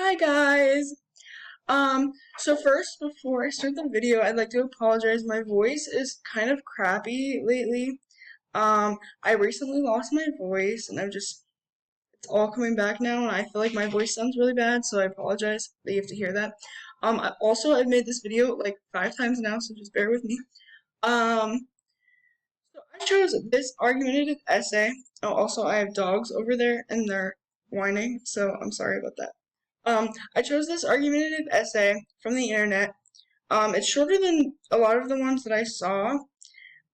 Hi guys. So first, before I start the video, I'd like to apologize. My voice is kind of crappy lately. I recently lost my voice and it's all coming back now and I feel like my voice sounds really bad, so I apologize that you have to hear that. I've made this video like 5 times now, so just bear with me. Um, so I chose this argumentative essay. Oh, also I have dogs over there and they're whining, so I'm sorry about that. I chose this argumentative essay from the internet. It's shorter than a lot of the ones that I saw,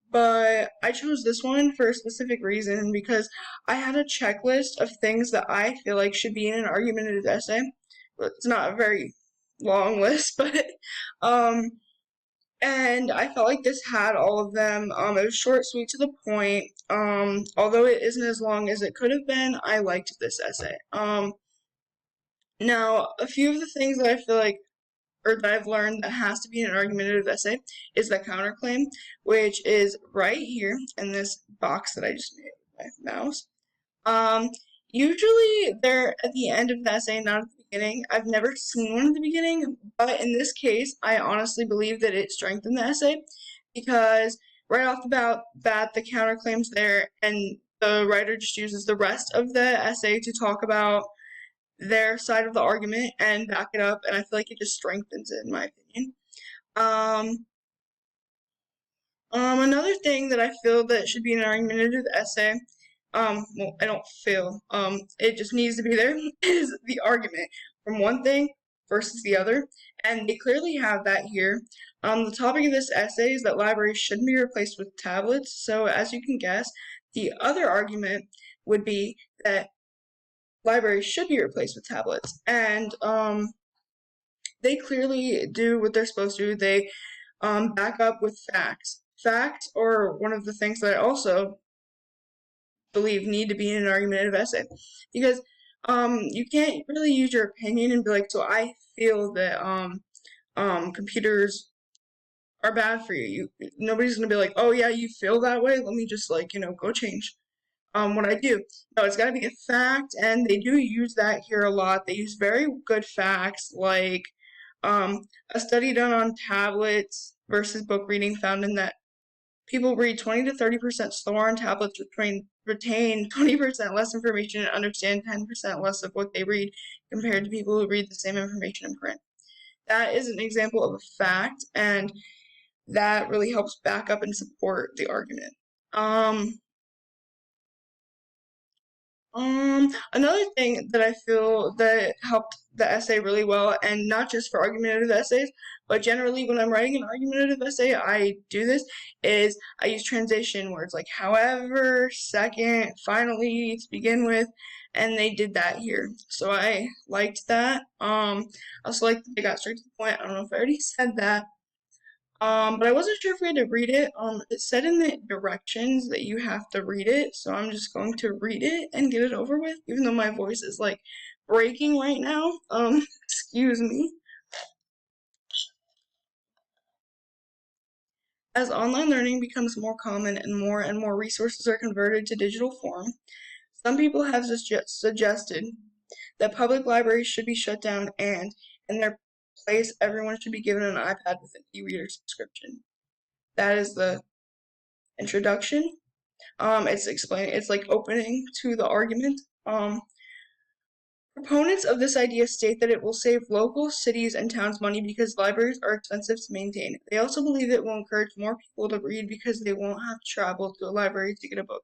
but I chose this one for a specific reason because I had a checklist of things that I feel like should be in an argumentative essay. It's not a very long list, but um, and I felt like this had all of them. It was short, sweet, to the point. Although it isn't as long as it could have been, I liked this essay. Now, a few of the things that I feel like, or that I've learned that has to be in an argumentative essay is the counterclaim, which is right here in this box that I just made with my mouse. Usually they're at the end of the essay, not at the beginning. I've never seen one at the beginning, but in this case, I honestly believe that it strengthened the essay because right off the bat, the counterclaim's there, and the writer just uses the rest of the essay to talk about their side of the argument and back it up, and I feel like it just strengthens it in my opinion. Um, Another thing that I feel that should be an argumentative essay, well, I don't feel, it just needs to be there, is the argument from one thing versus the other, and they clearly have that here. The topic of this essay is that libraries shouldn't be replaced with tablets, so as you can guess, the other argument would be that libraries should be replaced with tablets, and they clearly do what they're supposed to. They back up with facts. Facts are one of the things that I also believe need to be in an argumentative essay, because you can't really use your opinion and be like, so I feel that computers are bad for you. Nobody's gonna be like, oh yeah, you feel that way, let me just go change what I do. No, it's got to be a fact, and they do use that here a lot. They use very good facts, like a study done on tablets versus book reading found in that people read 20 to 30% slower on tablets, retain 20% less information, and understand 10% less of what they read compared to people who read the same information in print. That is an example of a fact, and that really helps back up and support the argument. Another thing that I feel that helped the essay really well, and not just for argumentative essays, but generally when I'm writing an argumentative essay, I do this, is I use transition words like however, second, finally, to begin with, and they did that here. So I liked that. I also liked that they got straight to the point. I don't know if I already said that. But I wasn't sure if we had to read it. It said in the directions that you have to read it, so I'm just going to read it and get it over with, even though my voice is like breaking right now. Excuse me. As online learning becomes more common and more resources are converted to digital form, some people have suggested that public libraries should be shut down and, in their place, everyone should be given an iPad with an e-reader subscription. That is the introduction. It's like opening to the argument. Proponents of this idea state that it will save local cities and towns money because libraries are expensive to maintain. They also believe it will encourage more people to read because they won't have to travel to a library to get a book.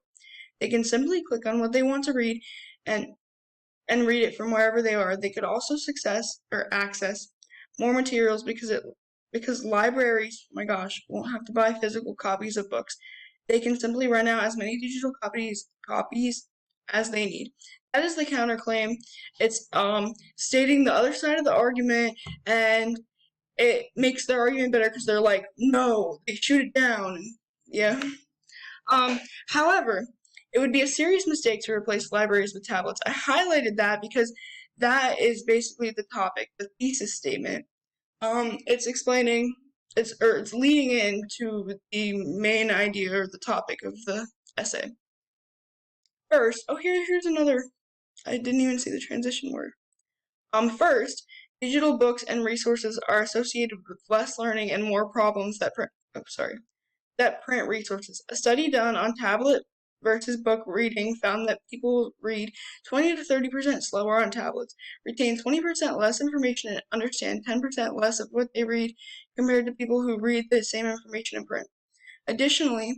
They can simply click on what they want to read and read it from wherever they are. They could also access more materials because libraries, oh my gosh, won't have to buy physical copies of books. They can simply rent out as many digital copies as they need. That is the counterclaim. It's stating the other side of the argument, and it makes their argument better because they're like, no, they shoot it down. Yeah. However, it would be a serious mistake to replace libraries with tablets. I highlighted that because that is basically the topic, the thesis statement. It's explaining, it's leading into the main idea or the topic of the essay. First, here's another. I didn't even see the transition word. First, digital books and resources are associated with less learning and more problems that print resources. A study done on tablet versus book reading found that people read 20 to 30% slower on tablets, retain 20% less information, and understand 10% less of what they read compared to people who read the same information in print. Additionally,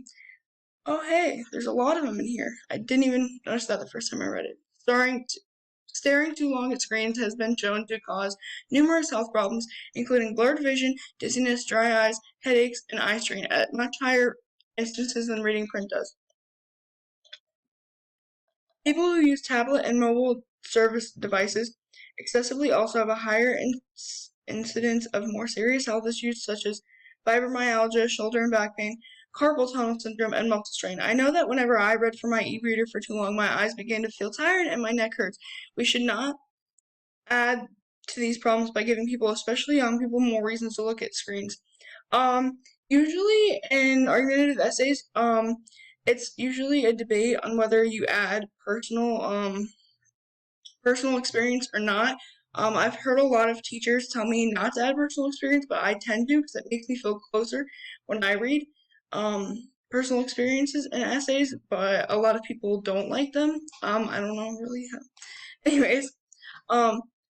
oh hey, there's a lot of them in here. I didn't even notice that the first time I read it. Staring too long at screens has been shown to cause numerous health problems, including blurred vision, dizziness, dry eyes, headaches, and eye strain at much higher instances than reading print does. People who use tablet and mobile service devices excessively also have a higher incidence of more serious health issues such as fibromyalgia, shoulder and back pain, carpal tunnel syndrome, and muscle strain. I know that whenever I read from my e-reader for too long, my eyes began to feel tired and my neck hurts. We should not add to these problems by giving people, especially young people, more reasons to look at screens. Usually in argumentative essays, it's usually a debate on whether you add personal experience or not. I've heard a lot of teachers tell me not to add personal experience, but I tend to because it makes me feel closer when I read personal experiences in essays, but a lot of people don't like them. I don't know really how. Anyways,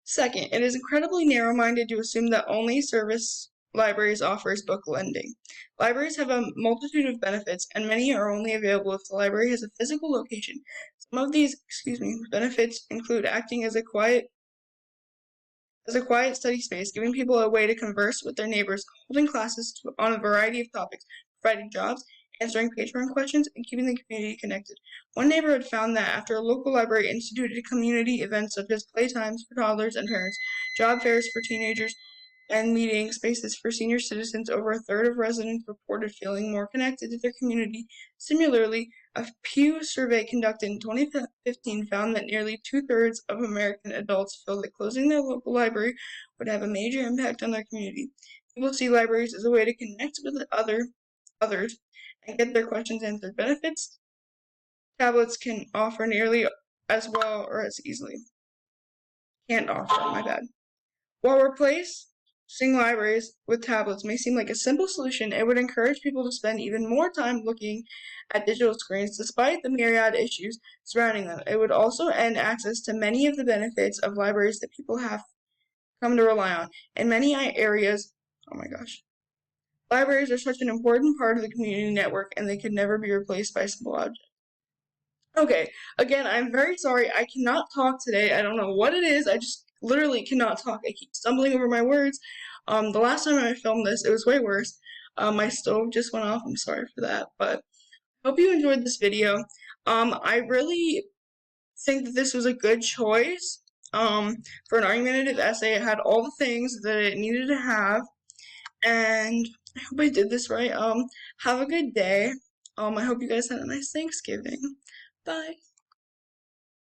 second, it is incredibly narrow-minded to assume that only service libraries offers book lending. Libraries have a multitude of benefits, and many are only available if the library has a physical location. Some of these, benefits include acting as a quiet study space, giving people a way to converse with their neighbors, holding classes on a variety of topics, providing jobs, answering patron questions, and keeping the community connected. One neighborhood found that after a local library instituted community events such as playtimes for toddlers and parents, job fairs for teenagers, and meeting spaces for senior citizens, over a third of residents reported feeling more connected to their community. Similarly, a Pew survey conducted in 2015 found that nearly 2/3 of American adults feel that closing their local library would have a major impact on their community. People see libraries as a way to connect with others and get their questions answered. Benefits tablets can offer nearly as well or as easily. Can't offer, my bad. While replacing libraries with tablets may seem like a simple solution, it would encourage people to spend even more time looking at digital screens despite the myriad issues surrounding them. It would also end access to many of the benefits of libraries that people have come to rely on. In many areas, oh my gosh, libraries are such an important part of the community network and they could never be replaced by a simple object. Okay, again, I'm very sorry. I cannot talk today. I don't know what it is. I just literally cannot talk. I keep stumbling over my words. The last time I filmed this, it was way worse. My stove just went off. I'm sorry for that, but hope you enjoyed this video. I really think that this was a good choice. For an argumentative essay, it had all the things that it needed to have, and I hope I did this right. Have a good day. I hope you guys had a nice Thanksgiving. Bye.